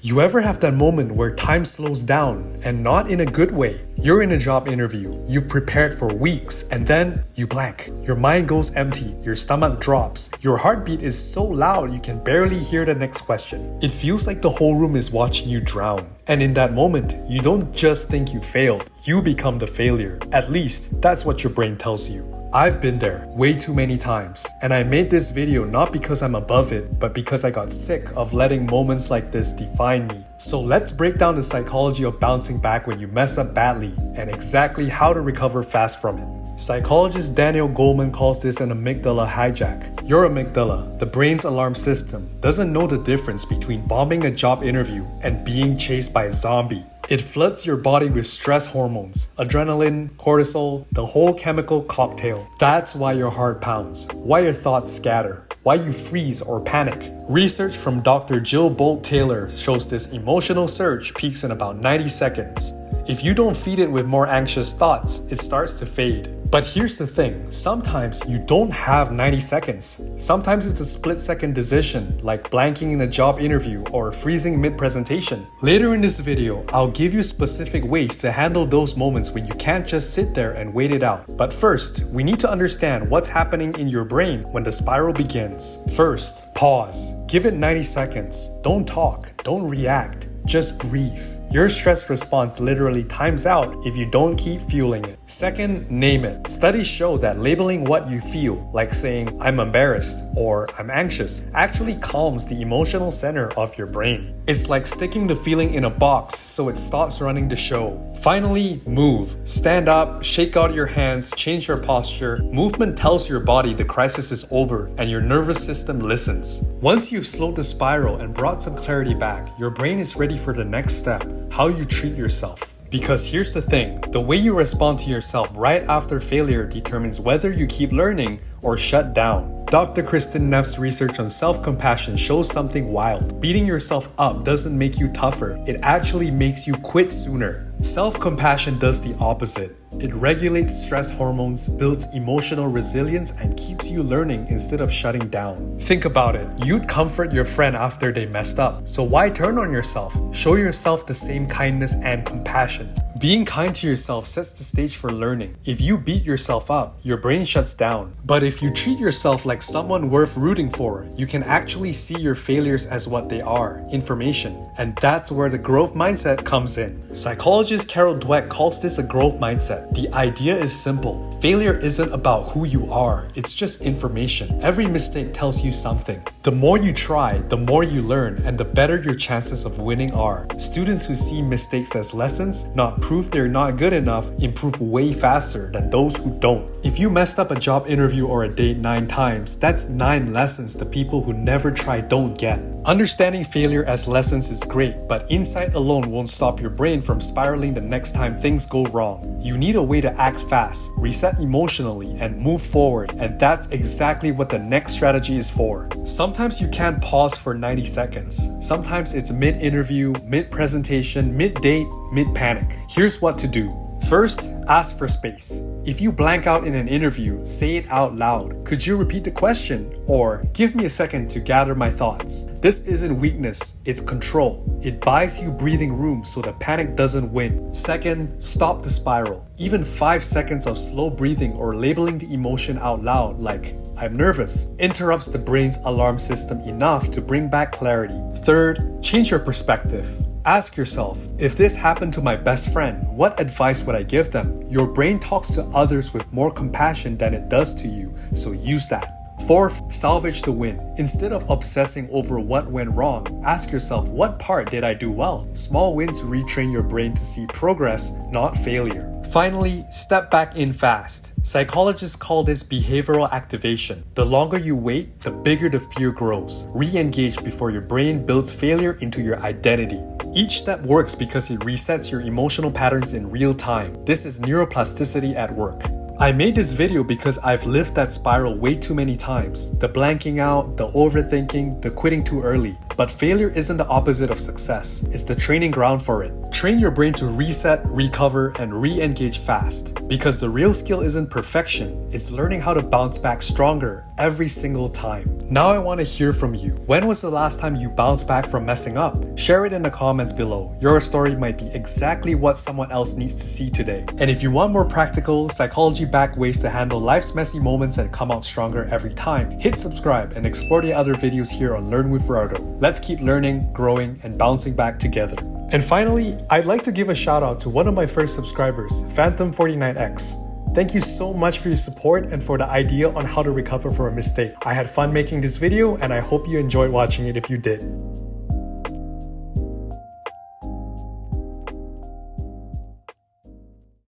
You ever have that moment where time slows down, and not in a good way? You're in a job interview, you've prepared for weeks, and then you blank. Your mind goes empty, your stomach drops, your heartbeat is so loud you can barely hear the next question. It feels like the whole room is watching you drown. And in that moment, you don't just think you failed, you become the failure. At least, that's what your brain tells you. I've been there way too many times, and I made this video not because I'm above it, but because I got sick of letting moments like this define me. So let's break down the psychology of bouncing back when you mess up badly, and exactly how to recover fast from it. Psychologist Daniel Goleman calls this an amygdala hijack. Your amygdala, the brain's alarm system, doesn't know the difference between bombing a job interview and being chased by a zombie. It floods your body with stress hormones, adrenaline, cortisol, the whole chemical cocktail. That's why your heart pounds, why your thoughts scatter, why you freeze or panic. Research from Dr. Jill Bolt Taylor shows this emotional surge peaks in about 90 seconds. If you don't feed it with more anxious thoughts, it starts to fade. But here's the thing, sometimes you don't have 90 seconds. Sometimes it's a split-second decision, like blanking in a job interview or freezing mid-presentation. Later in this video, I'll give you specific ways to handle those moments when you can't just sit there and wait it out. But first, we need to understand what's happening in your brain when the spiral begins. First, pause. Give it 90 seconds. Don't talk. Don't react. Just breathe. Your stress response literally times out if you don't keep fueling it. Second, name it. Studies show that labeling what you feel, like saying I'm embarrassed or I'm anxious, actually calms the emotional center of your brain. It's like sticking the feeling in a box so it stops running the show. Finally, move. Stand up, shake out your hands, change your posture. Movement tells your body the crisis is over and your nervous system listens. Once you've slowed the spiral and brought some clarity back, your brain is ready for the next step. How you treat yourself. Because here's the thing, the way you respond to yourself right after failure determines whether you keep learning or shut down. Dr. Kristin Neff's research on self-compassion shows something wild. Beating yourself up doesn't make you tougher, it actually makes you quit sooner. Self-compassion does the opposite. It regulates stress hormones, builds emotional resilience, and keeps you learning instead of shutting down. Think about it. You'd comfort your friend after they messed up. So why turn on yourself? Show yourself the same kindness and compassion. Being kind to yourself sets the stage for learning. If you beat yourself up, your brain shuts down. But if you treat yourself like someone worth rooting for, you can actually see your failures as what they are, information. And that's where the growth mindset comes in. Psychologist Carol Dweck calls this a growth mindset. The idea is simple. Failure isn't about who you are, it's just information. Every mistake tells you something. The more you try, the more you learn, and the better your chances of winning are. Students who see mistakes as lessons, not proof they're not good enough, improve way faster than those who don't. If you messed up a job interview or a date 9 times, that's 9 lessons the people who never try don't get. Understanding failure as lessons is great, but insight alone won't stop your brain from spiraling the next time things go wrong. You need a way to act fast, reset emotionally, and move forward, and that's exactly what the next strategy is for. Sometimes you can't pause for 90 seconds. Sometimes it's mid-interview, mid-presentation, mid-date, mid-panic. Here's what to do. First, ask for space. If you blank out in an interview, say it out loud. Could you repeat the question? Or, give me a second to gather my thoughts. This isn't weakness, it's control. It buys you breathing room so the panic doesn't win. Second, stop the spiral. Even 5 seconds of slow breathing or labeling the emotion out loud, like I'm nervous, interrupts the brain's alarm system enough to bring back clarity. Third, change your perspective. Ask yourself, if this happened to my best friend, what advice would I give them? Your brain talks to others with more compassion than it does to you, so use that. Fourth, salvage the win. Instead of obsessing over what went wrong, ask yourself, what part did I do well? Small wins retrain your brain to see progress, not failure. Finally, step back in fast. Psychologists call this behavioral activation. The longer you wait, the bigger the fear grows. Re-engage before your brain builds failure into your identity. Each step works because it resets your emotional patterns in real time. This is neuroplasticity at work. I made this video because I've lived that spiral way too many times. The blanking out, the overthinking, the quitting too early. But failure isn't the opposite of success. It's the training ground for it. Train your brain to reset, recover, and re-engage fast. Because the real skill isn't perfection, it's learning how to bounce back stronger every single time. Now I want to hear from you. When was the last time you bounced back from messing up? Share it in the comments below. Your story might be exactly what someone else needs to see today. And if you want more practical, psychology-backed ways to handle life's messy moments and come out stronger every time, hit subscribe and explore the other videos here on Learn with Rado. Let's keep learning, growing, and bouncing back together. And finally, I'd like to give a shout out to one of my first subscribers, Phantom49X. Thank you so much for your support and for the idea on how to recover from a mistake. I had fun making this video and I hope you enjoyed watching it if you did.